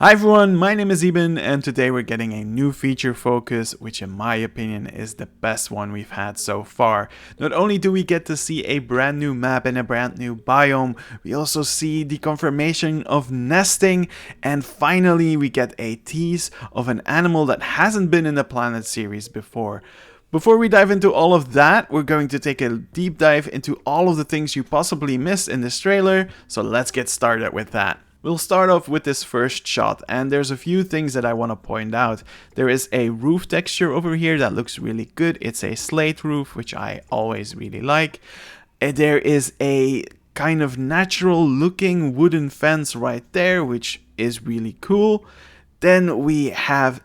Hi everyone, my name is Iben and today we're getting a new feature focus, which in my opinion is the best one we've had so far. Not only do we get to see a brand new map and a brand new biome, we also see the confirmation of nesting, and finally we get a tease of an animal that hasn't been in the Planet series before. Before we dive into all of that, we're going to take a deep dive into all of the things you possibly missed in this trailer, so let's get started with that. We'll start off with this first shot, and there's a few things that I want to point out. There is a roof texture over here that looks really good. It's a slate roof, which I always really like. There is a kind of natural looking wooden fence right there, which is really cool. Then we have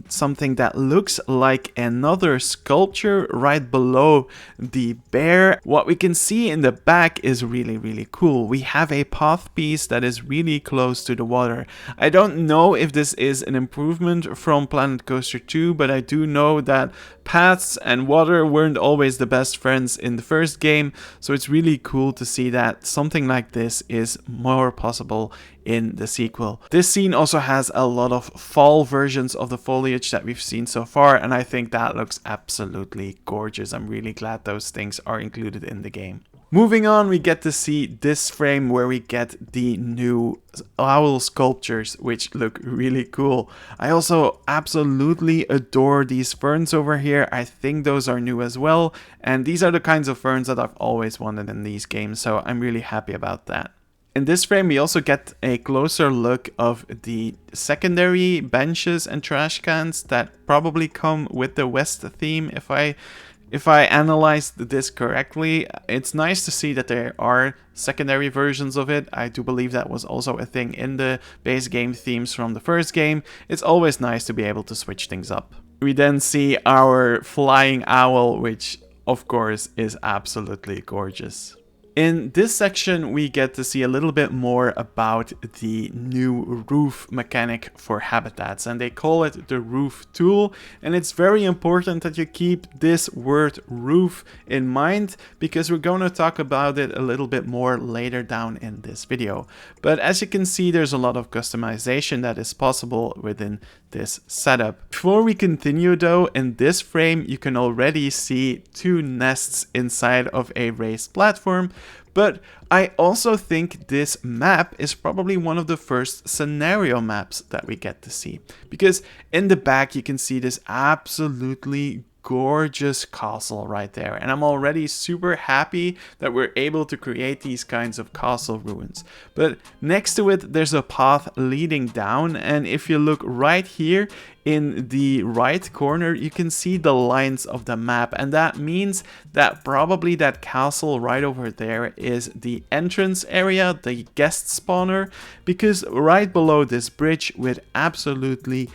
something that looks like another sculpture right below the bear. What we can see in the back is really cool. We have a path piece that is really close to the water. I don't know if this is an improvement from Planet Coaster 2, but I do know that paths and water weren't always the best friends in the first game, so it's really cool to see that something like this is more possible in the sequel. This scene also has a lot of fall versions of the foliage that we've seen so far, and I think that looks absolutely gorgeous. I'm really glad those things are included in the game. Moving on, we get to see this frame where we get the new owl sculptures, which look really cool. I also absolutely adore these ferns over here. I think those are new as well, and these are the kinds of ferns that I've always wanted in these games, so I'm really happy about that. In this frame, we also get a closer look of the secondary benches and trash cans that probably come with the West theme. If I analyzed this correctly, it's nice to see that there are secondary versions of it. I do believe that was also a thing in the base game themes from the first game. It's always nice to be able to switch things up. We then see our flying owl, which of course is absolutely gorgeous. In this section, we get to see a little bit more about the new roof mechanic for habitats, and they call it the roof tool, and it's very important that you keep this word roof in mind because we're going to talk about it a little bit more later down in this video. But as you can see, there's a lot of customization that is possible within this setup. Before we continue though, in this frame you can already see two nests inside of a raised platform. But I also think this map is probably one of the first scenario maps that we get to see. Because in the back you can see this absolutely gorgeous castle right there, and I'm already super happy that we're able to create these kinds of castle ruins. But next to it there's a path leading down, and if you look right here in the right corner you can see the lines of the map, and that means that probably that castle right over there is the entrance area, the guest spawner, because right below this bridge with absolutely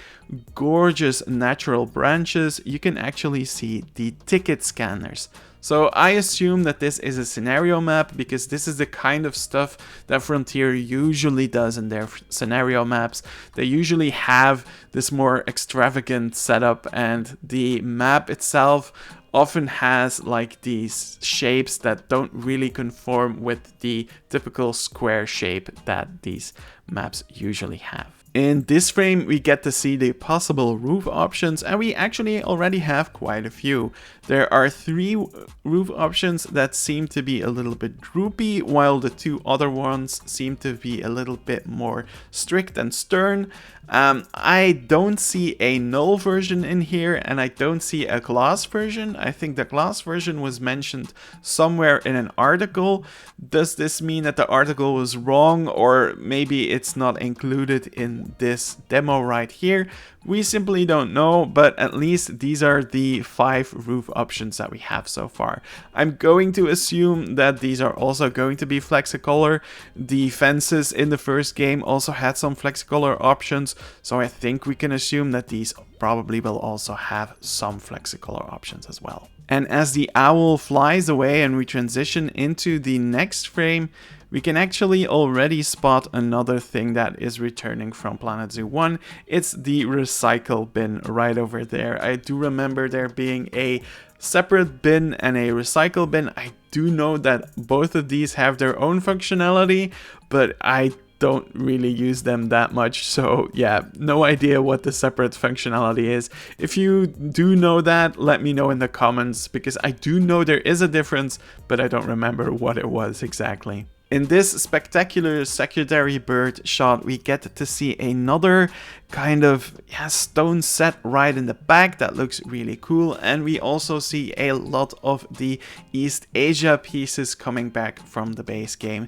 gorgeous natural branches you can actually see the ticket scanners. So I assume that this is a scenario map because this is the kind of stuff that Frontier usually does in their scenario maps. They usually have this more extravagant setup, and the map itself often has like these shapes that don't really conform with the typical square shape that these maps usually have. In this frame we get to see the possible roof options, and we actually already have quite a few. There are 3 roof options that seem to be a little bit droopy, while the 2 other ones seem to be a little bit more strict and stern. I don't see a null version in here, and I don't see a glass version. I think the glass version was mentioned somewhere in an article. Does this mean that the article was wrong, or maybe it's not included in this demo right here? We simply don't know, but at least these are the 5 roof options that we have so far. I'm going to assume that these are also going to be flexicolor. The fences in the first game also had some flexicolor options, so I think we can assume that these probably will also have some flexicolor options as well. And as the owl flies away and we transition into the next frame, we can actually already spot another thing that is returning from Planet Zoo 1. It's the recycle bin right over there. I do remember there being a separate bin and a recycle bin. I do know that both of these have their own functionality, but I don't really use them that much, so yeah, no idea what the separate functionality is. If you do know that, let me know in the comments, because I do know there is a difference, but I don't remember what it was exactly. In this spectacular secondary bird shot, we get to see another kind of stone set right in the back that looks really cool, and we also see a lot of the East Asia pieces coming back from the base game.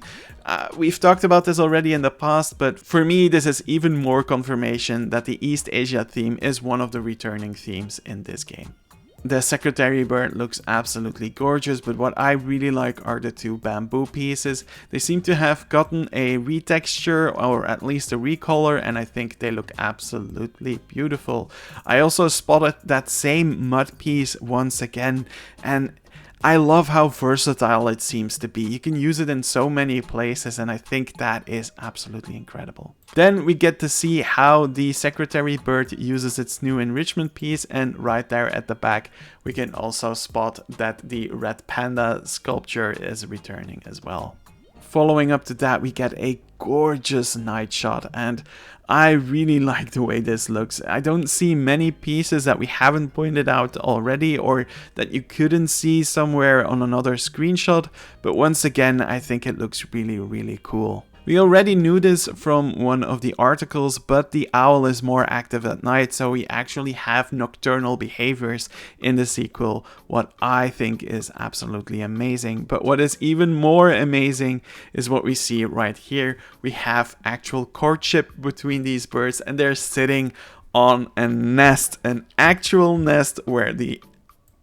We've talked about this already in the past, but for me this is even more confirmation that the East Asia theme is one of the returning themes in this game. The secretary bird looks absolutely gorgeous, but what I really like are the two bamboo pieces. They seem to have gotten a retexture or at least a recolor, and I think they look absolutely beautiful. I also spotted that same mud piece once again, and I love how versatile it seems to be. You can use it in so many places, and I think that is absolutely incredible. Then we get to see how the secretary bird uses its new enrichment piece, and right there at the back we can also spot that the red panda sculpture is returning as well. Following up to that, we get a gorgeous night shot, and I really like the way this looks. I don't see many pieces that we haven't pointed out already or that you couldn't see somewhere on another screenshot, but once again I think it looks really cool. We already knew this from one of the articles, but the owl is more active at night, so we actually have nocturnal behaviors in the sequel, what I think is absolutely amazing. But what is even more amazing is what we see right here. We have actual courtship between these birds, and they're sitting on a nest, an actual nest where the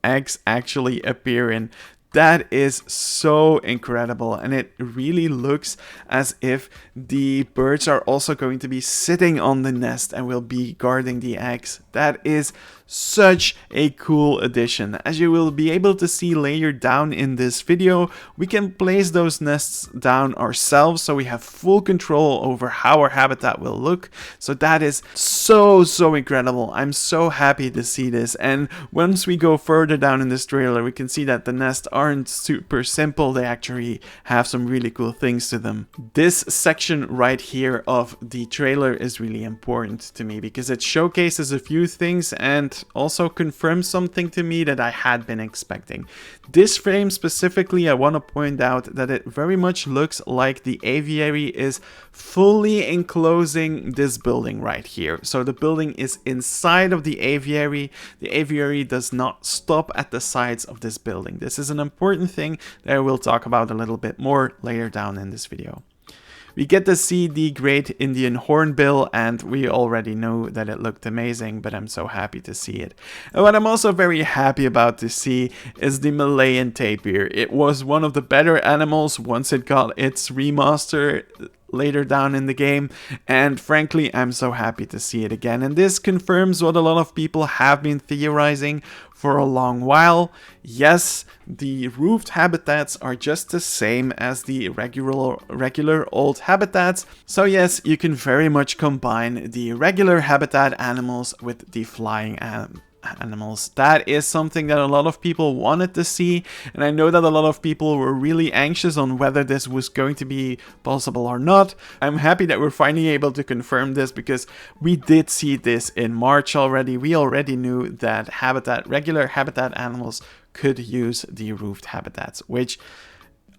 eggs actually appear in. That is so incredible, and it really looks as if the birds are also going to be sitting on the nest and will be guarding the eggs. That is such a cool addition. As you will be able to see later down in this video, we can place those nests down ourselves, so we have full control over how our habitat will look. So that is so incredible. I'm so happy to see this, and once we go further down in this trailer, we can see that the nests aren't super simple. They actually have some really cool things to them. This section right here of the trailer is really important to me because it showcases a few things and also confirms something to me that I had been expecting. This frame specifically, I want to point out that it very much looks like the aviary is fully enclosing this building right here. So the building is inside of the aviary. The aviary does not stop at the sides of this building. This is an important thing that I will talk about a little bit more later down in this video. We get to see the great Indian hornbill, and we already know that it looked amazing, but I'm so happy to see it. And what I'm also very happy about to see is the Malayan tapir. It was one of the better animals once it got its remaster later down in the game, and frankly I'm so happy to see it again. And this confirms what a lot of people have been theorizing for a long while. Yes, the roofed habitats are just the same as the regular old habitats, so yes, you can very much combine the regular habitat animals with the flying animals. That is something that a lot of people wanted to see, and I know that a lot of people were really anxious on whether this was going to be possible or not. I'm happy that we're finally able to confirm this, because we did see this in March already. We already knew that regular habitat animals could use the roofed habitats, which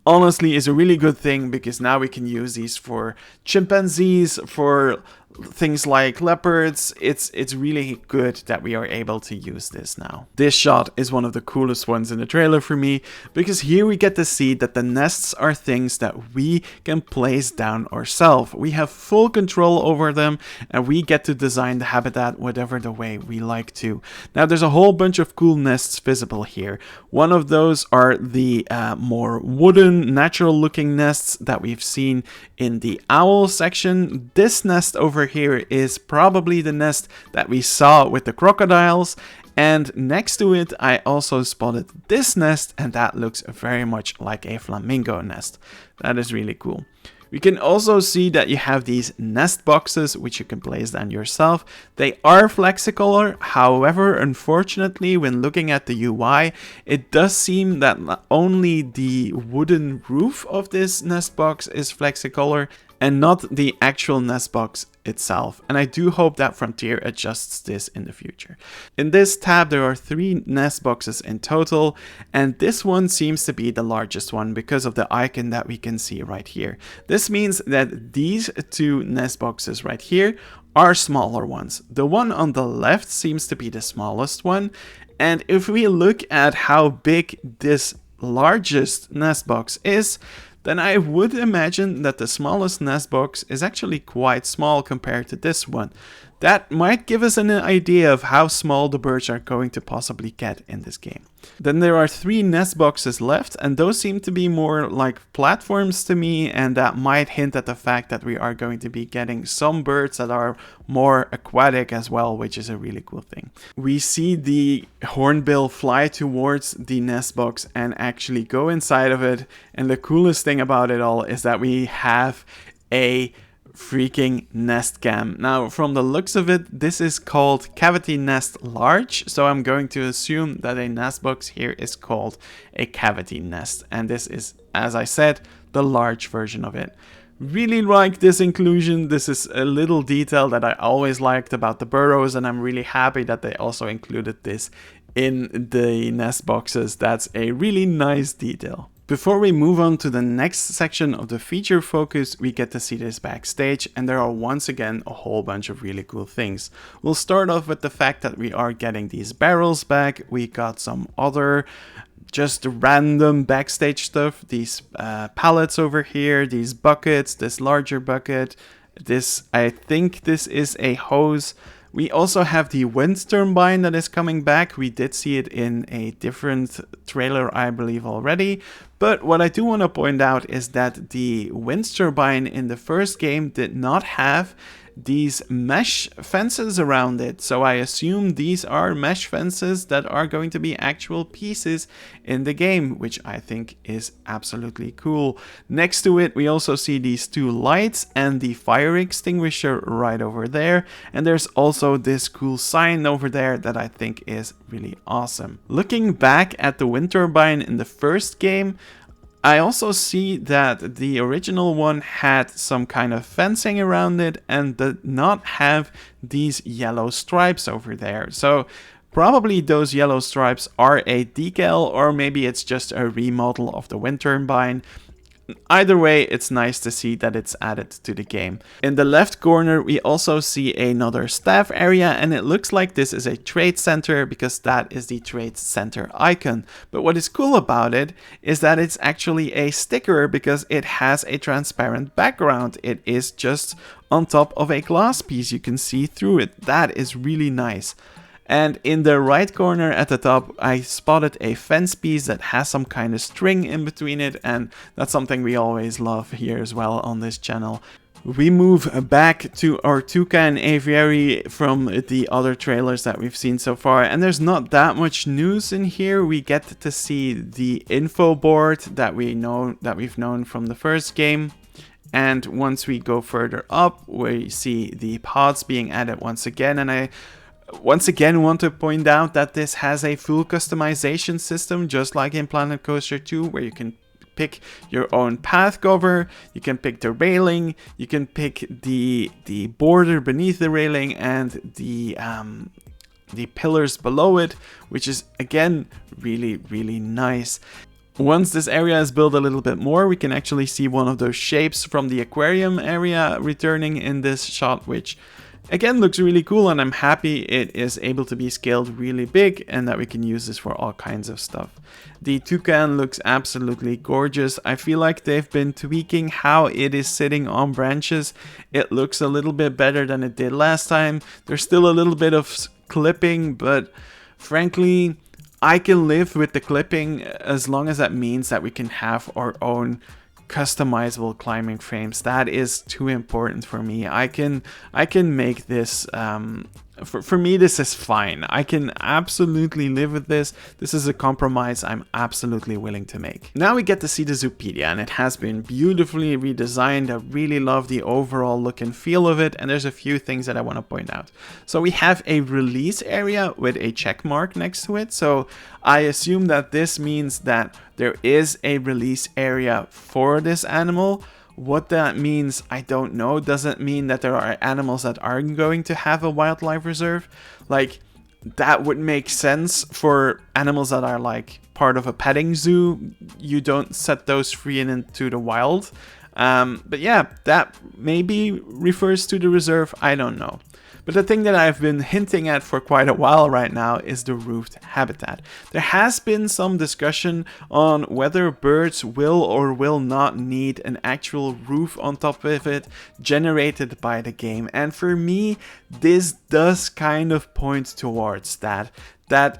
honestly is a really good thing, because now we can use these for chimpanzees, for things like leopards. It's really good that we are able to use this now. This shot is one of the coolest ones in the trailer for me, because here we get to see that the nests are things that we can place down ourselves. We have full control over them, and we get to design the habitat whatever the way we like to. Now there's a whole bunch of cool nests visible here. One of those are the more wooden, natural looking nests that we've seen in the owl section. This nest over here is probably the nest that we saw with the crocodiles, and next to it I also spotted this nest, and that looks very much like a flamingo nest. That is really cool. We can also see that you have these nest boxes which you can place down yourself. They are flexicolor, however, unfortunately, when looking at the UI, it does seem that only the wooden roof of this nest box is flexicolor, and not the actual nest box itself. And I do hope that Frontier adjusts this in the future. In this tab there are 3 nest boxes in total, and this one seems to be the largest one because of the icon that we can see right here. This means that these 2 nest boxes right here are smaller ones. The one on the left seems to be the smallest one, and if we look at how big this largest nest box is, then I would imagine that the smallest nest box is actually quite small compared to this one. That might give us an idea of how small the birds are going to possibly get in this game. Then there are 3 nest boxes left, and those seem to be more like platforms to me, and that might hint at the fact that we are going to be getting some birds that are more aquatic as well, which is a really cool thing. We see the hornbill fly towards the nest box and actually go inside of it, and the coolest thing about it all is that we have a freaking nest cam. Now, from the looks of it, this is called Cavity Nest Large, so I'm going to assume that a nest box here is called a cavity nest, and this is, as I said, the large version of it. Really like this inclusion. This is a little detail that I always liked about the burrows, and I'm really happy that they also included this in the nest boxes. That's a really nice detail. Before we move on to the next section of the feature focus, we get to see this backstage, and there are once again a whole bunch of really cool things. We'll start off with the fact that we are getting these barrels back. We got some other just random backstage stuff, these pallets over here, these buckets, this larger bucket, this, I think this is a hose. We also have the wind turbine that is coming back. We did see it in a different trailer, I believe, already. But what I do want to point out is that the wind turbine in the first game did not have these mesh fences around it. So I assume these are mesh fences that are going to be actual pieces in the game, which I think is absolutely cool. Next to it, we also see these 2 lights and the fire extinguisher right over there. And there's also this cool sign over there that I think is really awesome. Looking back at the wind turbine in the first game, I also see that the original one had some kind of fencing around it and did not have these yellow stripes over there. So probably those yellow stripes are a decal, or maybe it's just a remodel of the wind turbine. Either way, it's nice to see that it's added to the game. In the left corner, we also see another staff area, and it looks like this is a trade center because that is the trade center icon. But what is cool about it is that it's actually a sticker because it has a transparent background. It is just on top of a glass piece. You can see through it. That is really nice. And in the right corner at the top, I spotted a fence piece that has some kind of string in between it, and that's something we always love here as well on this channel. We move back to our toucan aviary from the other trailers that we've seen so far, and there's not that much news in here. We get to see the info board that we've known from the first game. And once we go further up, we see the pods being added once again, and I once again want to point out that this has a full customization system, just like in Planet Coaster 2, where you can pick your own path cover, you can pick the railing, you can pick the border beneath the railing and the pillars below it, which is again really nice. Once this area is built a little bit more, we can actually see one of those shapes from the aquarium area returning in this shot, which again looks really cool, and I'm happy it is able to be scaled really big and that we can use this for all kinds of stuff. The toucan looks absolutely gorgeous. I feel like they've been tweaking how it is sitting on branches. It looks a little bit better than it did last time. There's still a little bit of clipping, but frankly, I can live with the clipping as long as that means that we can have our own customizable climbing frames. That is too important for me. I can make this for me this is fine. I can absolutely live with this. This is a compromise I'm absolutely willing to make. Now we get to see the Zoopedia, and it has been beautifully redesigned. I really love the overall look and feel of it, and there's a few things that I want to point out. So we have a release area with a check mark next to it, so I assume that this means that there is a release area for this animal. What that means, I don't know. Does it mean that there are animals that aren't going to have a wildlife reserve? Like, that would make sense for animals that are like part of a petting zoo. You don't set those free into the wild. But yeah, that maybe refers to the reserve. I don't know. But the thing that I've been hinting at for quite a while right now is the roofed habitat. There has been some discussion on whether birds will or will not need an actual roof on top of it generated by the game. And for me, this does kind of point towards that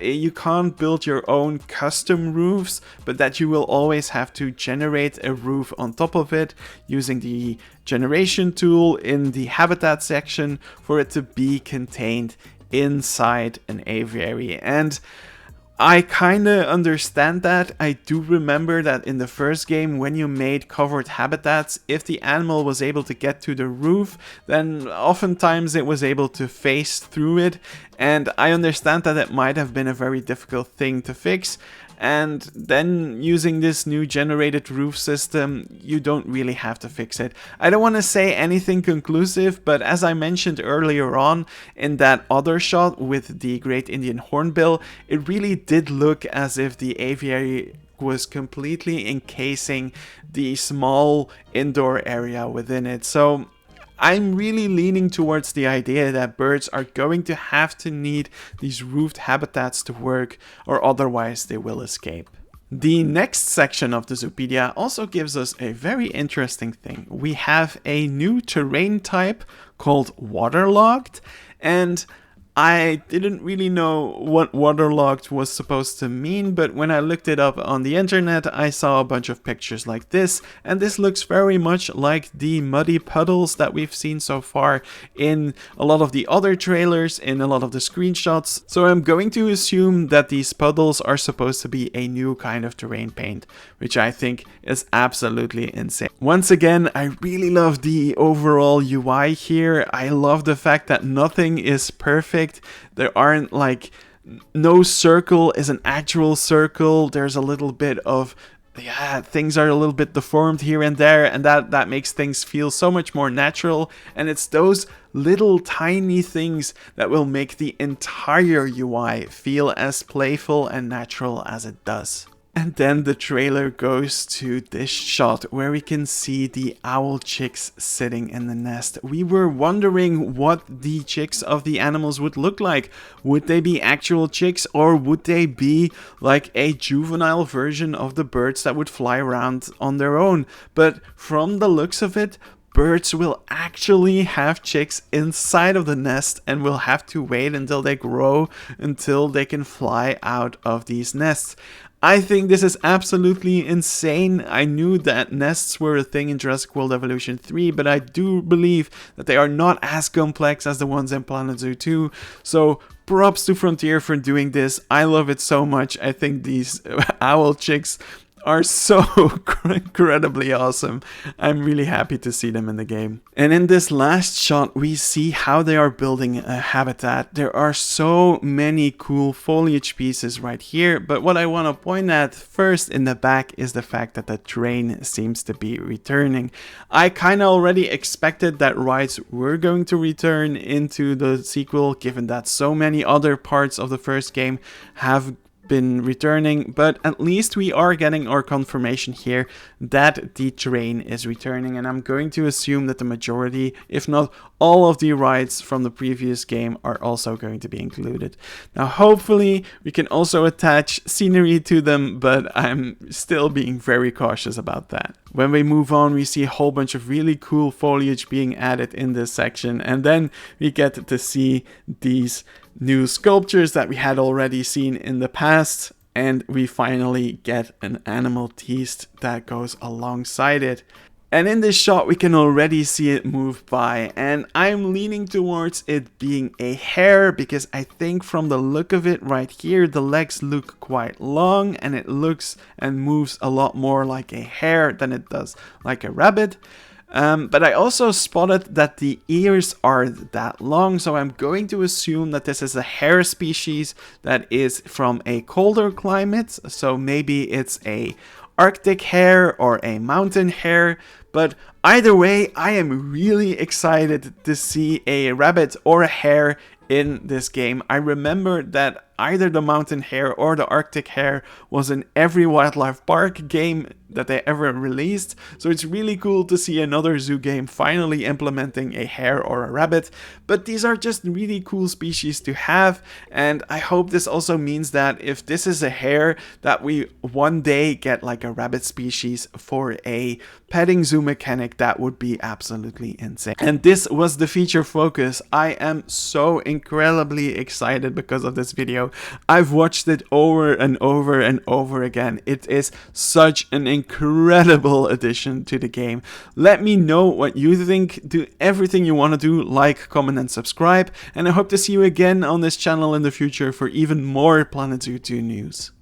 you can't build your own custom roofs, but that you will always have to generate a roof on top of it using the generation tool in the habitat section for it to be contained inside an aviary. And I kinda understand that. I do remember that in the first game, when you made covered habitats, if the animal was able to get to the roof, then oftentimes it was able to face through it. And I understand that it might have been a very difficult thing to fix. And then using this new generated roof system, you don't really have to fix it. I don't want to say anything conclusive, but as I mentioned earlier on in that other shot with the Great Indian Hornbill, it really did look as if the aviary was completely encasing the small indoor area within it. So I'm really leaning towards the idea that birds are going to have to need these roofed habitats to work, or otherwise they will escape. The next section of the Zoopedia also gives us a very interesting thing. We have a new terrain type called waterlogged, and I didn't really know what waterlogged was supposed to mean, but when I looked it up on the internet, I saw a bunch of pictures like this, and this looks very much like the muddy puddles that we've seen so far in a lot of the other trailers, in a lot of the screenshots. So I'm going to assume that these puddles are supposed to be a new kind of terrain paint, which I think is absolutely insane. Once again, I really love the overall UI here. I love the fact that nothing is perfect. There aren't like, no circle is an actual circle. There's a little bit of, things are a little bit deformed here and there, and that makes things feel so much more natural. And it's those little tiny things that will make the entire UI feel as playful and natural as it does. And then the trailer goes to this shot where we can see the owl chicks sitting in the nest. We were wondering what the chicks of the animals would look like. Would they be actual chicks, or would they be like a juvenile version of the birds that would fly around on their own? But from the looks of it, birds will actually have chicks inside of the nest and will have to wait until they grow until they can fly out of these nests. I think this is absolutely insane. I knew that nests were a thing in Jurassic World Evolution 3, but I do believe that they are not as complex as the ones in Planet Zoo 2. So props to Frontier for doing this. I love it so much. I think these owl chicks are so incredibly awesome. I'm really happy to see them in the game. And in this last shot, we see how they are building a habitat. There are so many cool foliage pieces right here, but what I want to point at first in the back is the fact that the train seems to be returning. I kind of already expected that rides were going to return into the sequel, given that so many other parts of the first game have been returning, but at least we are getting our confirmation here that the train is returning, and I'm going to assume that the majority, if not all of the rides from the previous game are also going to be included. Now hopefully we can also attach scenery to them, but I'm still being very cautious about that. When we move on, we see a whole bunch of really cool foliage being added in this section, and then we get to see these new sculptures that we had already seen in the past, and we finally get an animal teased that goes alongside it. And in this shot we can already see it move by, and I'm leaning towards it being a hare because I think from the look of it right here, the legs look quite long and it looks and moves a lot more like a hare than it does like a rabbit. But I also spotted that the ears are that long, so I'm going to assume that this is a hare species that is from a colder climate, so maybe it's a Arctic hare or a mountain hare. But either way, I am really excited to see a rabbit or a hare in this game. I remember that either the mountain hare or the Arctic hare was in every wildlife park game that they ever released, so it's really cool to see another zoo game finally implementing a hare or a rabbit. But these are just really cool species to have, and I hope this also means that if this is a hare, that we one day get like a rabbit species for a petting zoo mechanic. That would be absolutely insane. And this was the feature focus. I am so incredibly excited because of this video. I've watched it over and over and over again. It is such an incredible addition to the game. Let me know what you think. Do everything you want to do, like, comment and subscribe, and I hope to see you again on this channel in the future for even more Planet Zoo 2 news.